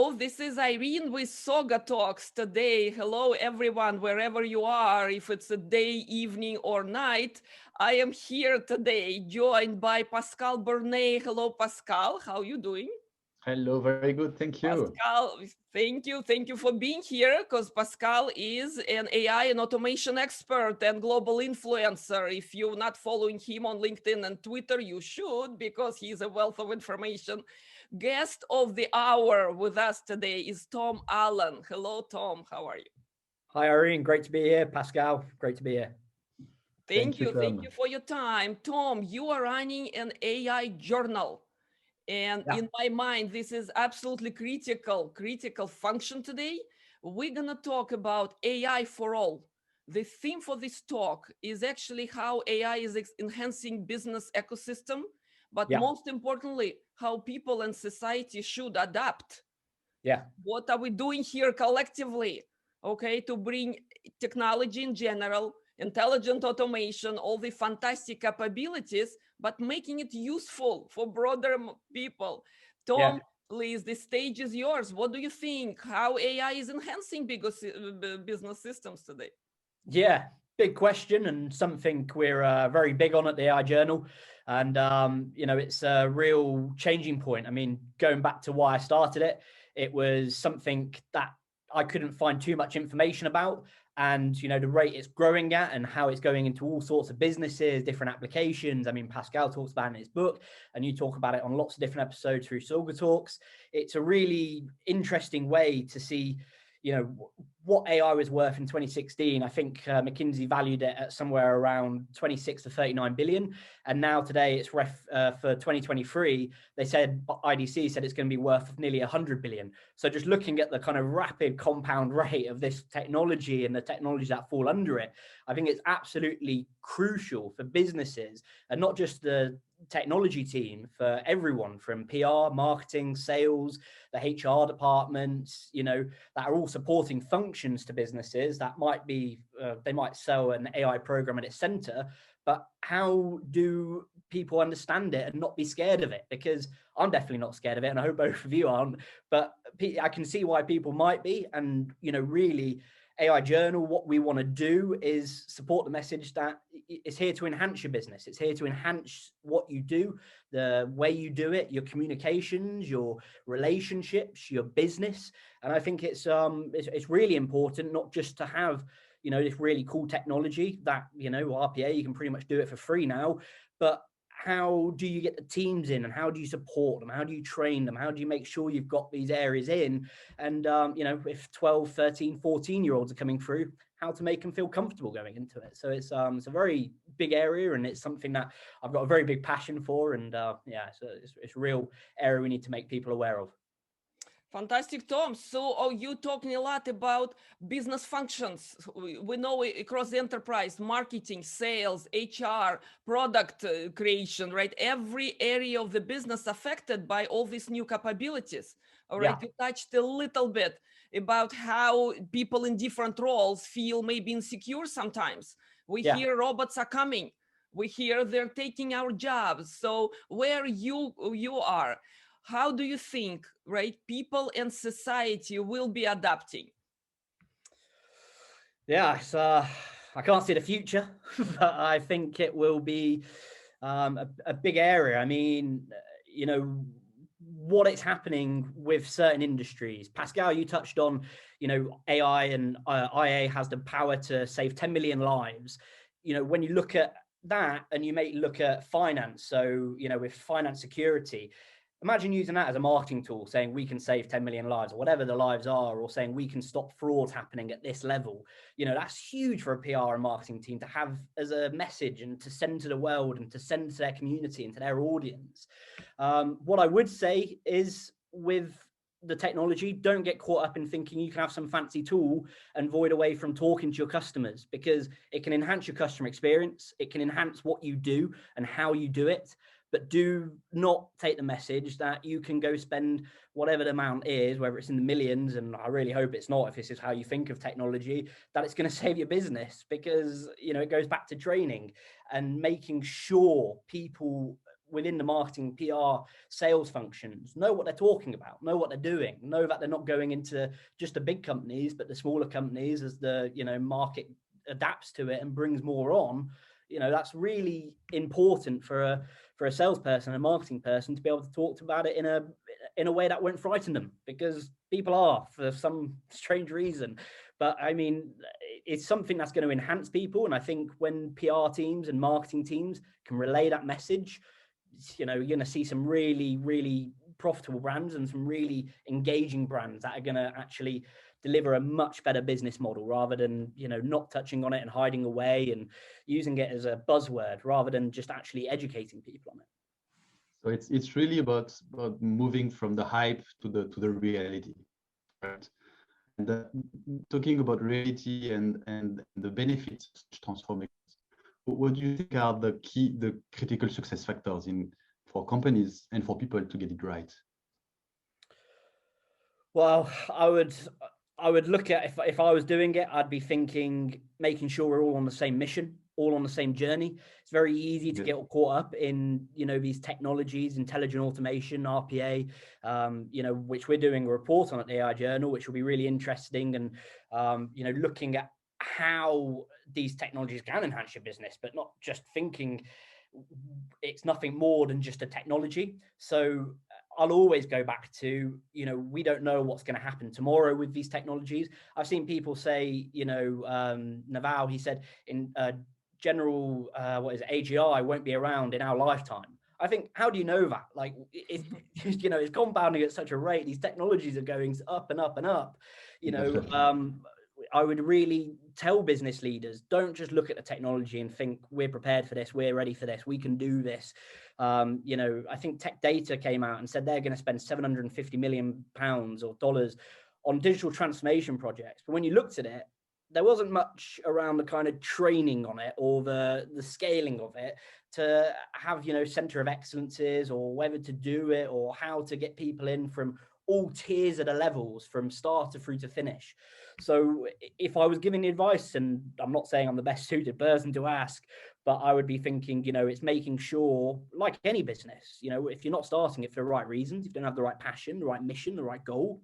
Hello, this is Irene with SaugaTalks today. Hello, everyone, wherever you are, if it's a day, evening, or night. I am here today, joined by Pascal Bornet. Hello, Pascal. How are you doing? Hello, very good, thank you. Pascal, thank you. Thank you for being here because Pascal is an AI and automation expert and global influencer. If you're not following him on LinkedIn and Twitter, you should because he's a wealth of information. Guest of the hour with us today is Tom Allen. Hello, Tom. How are you? Hi, Irene. Great to be here. Pascal, great to be here. Thank Thank you, you. Thank Tom. you for your time. Tom, you are running an AI journal. And Yeah. in my mind, this is absolutely critical function today. We're going to talk about AI for all. The theme for this talk is actually how AI is enhancing business ecosystem, but Yeah. most importantly, how people and society should adapt. Yeah. What are we doing here collectively, okay, to bring technology in general, intelligent automation, all the fantastic capabilities, but making it useful for broader people. Yeah. Tom, please, the stage is yours. What do you think? How AI is enhancing business systems today? Yeah. Big question and something we're very big on at the AI Journal. And, it's a real changing point. I mean, going back to why I started it, it was something that I couldn't find too much information about. And, the rate it's growing at and how it's going into all sorts of businesses, different applications. I mean, Pascal talks about it in his book and you talk about it on lots of different episodes through SaugaTalks. It's a really interesting way to see, what AI was worth in 2016. I think McKinsey valued it at somewhere around 26 to 39 billion. And now today it's for 2023, they said, IDC said it's going to be worth nearly 100 billion. So just looking at the kind of rapid compound rate of this technology and the technologies that fall under it, I think it's absolutely crucial for businesses and not just the technology team, for everyone from PR, marketing, sales, the HR departments, that are all supporting functions to businesses that might be, they might sell an AI program at its center, but how do people understand it and not be scared of it? Because I'm definitely not scared of it, and I hope both of you aren't, but I can see why people might be. And, really, AI Journal, what we want to do is support the message that it's here to enhance your business. It's here to enhance what you do, the way you do it, your communications, your relationships, your business. And I think it's really important not just to have, this really cool technology that, RPA, you can pretty much do it for free now, but how do you get the teams in and how do you support them? How do you train them? How do you make sure you've got these areas in? And, if 12, 13, 14-year-olds are coming through, how to make them feel comfortable going into it. So it's a very big area and it's something that I've got a very big passion for. And it's a real area we need to make people aware of. Fantastic, Tom. So, you talking a lot about business functions. We know across the enterprise, marketing, sales, HR, product creation, right? Every area of the business affected by all these new capabilities. All right, you touched a little bit about how people in different roles feel maybe insecure sometimes. We hear robots are coming. We hear they're taking our jobs. So where you are, how do you think, right, people and society will be adapting? Yeah, I can't see the future, but I think it will be a big area. I mean, what is happening with certain industries. Pascal, you touched on, AI and IA has the power to save 10 million lives. When you look at that and you may look at finance, so, with finance security, imagine using that as a marketing tool, saying we can save 10 million lives or whatever the lives are, or saying we can stop fraud happening at this level. That's huge for a PR and marketing team to have as a message and to send to the world and to send to their community and to their audience. What I would say is, with the technology, don't get caught up in thinking you can have some fancy tool and void away from talking to your customers, because it can enhance your customer experience. It can enhance what you do and how you do it. But do not take the message that you can go spend whatever the amount is, whether it's in the millions, and I really hope it's not, if this is how you think of technology, that it's going to save your business, because, it goes back to training and making sure people within the marketing, PR, sales functions know what they're talking about, know what they're doing, know that they're not going into just the big companies, but the smaller companies as the, market adapts to it and brings more on. That's really important for a salesperson, a marketing person, to be able to talk about it in a way that won't frighten them, because people are, for some strange reason. But I mean, it's something that's going to enhance people. And I think when PR teams and marketing teams can relay that message, you're going to see some really, really profitable brands and some really engaging brands that are going to actually deliver a much better business model, rather than, not touching on it and hiding away and using it as a buzzword, rather than just actually educating people on it. So it's really about moving from the hype to the reality, right? And talking about reality and the benefits of transformation, what do you think are the critical success factors for companies and for people to get it right? Well, I would look at, if I was doing it, I'd be thinking, making sure we're all on the same mission, all on the same journey. It's very easy to get caught up in, these technologies, intelligent automation, RPA, which we're doing a report on at the AI Journal, which will be really interesting. And, looking at how these technologies can enhance your business, but not just thinking it's nothing more than just a technology. So I'll always go back to, we don't know what's going to happen tomorrow with these technologies. I've seen people say, Naval, he said in general, AGI won't be around in our lifetime. I think, how do you know that? Like, it's compounding at such a rate. These technologies are going up and up and up. I would really tell business leaders, don't just look at the technology and think we're prepared for this, we're ready for this, we can do this. I think Tech Data came out and said they're going to spend £750 million or dollars on digital transformation projects. But when you looked at it, there wasn't much around the kind of training on it or the scaling of it to have, center of excellences, or whether to do it, or how to get people in from all tiers of the levels from start to through to finish. So if I was giving advice, and I'm not saying I'm the best suited person to ask, but I would be thinking, it's making sure, like any business, if you're not starting it for the right reasons, if you don't have the right passion, the right mission, the right goal,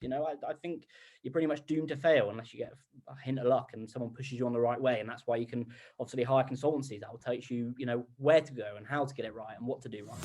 I think you're pretty much doomed to fail unless you get a hint of luck and someone pushes you on the right way. And that's why you can obviously hire consultancies that will teach you, where to go and how to get it right and what to do right.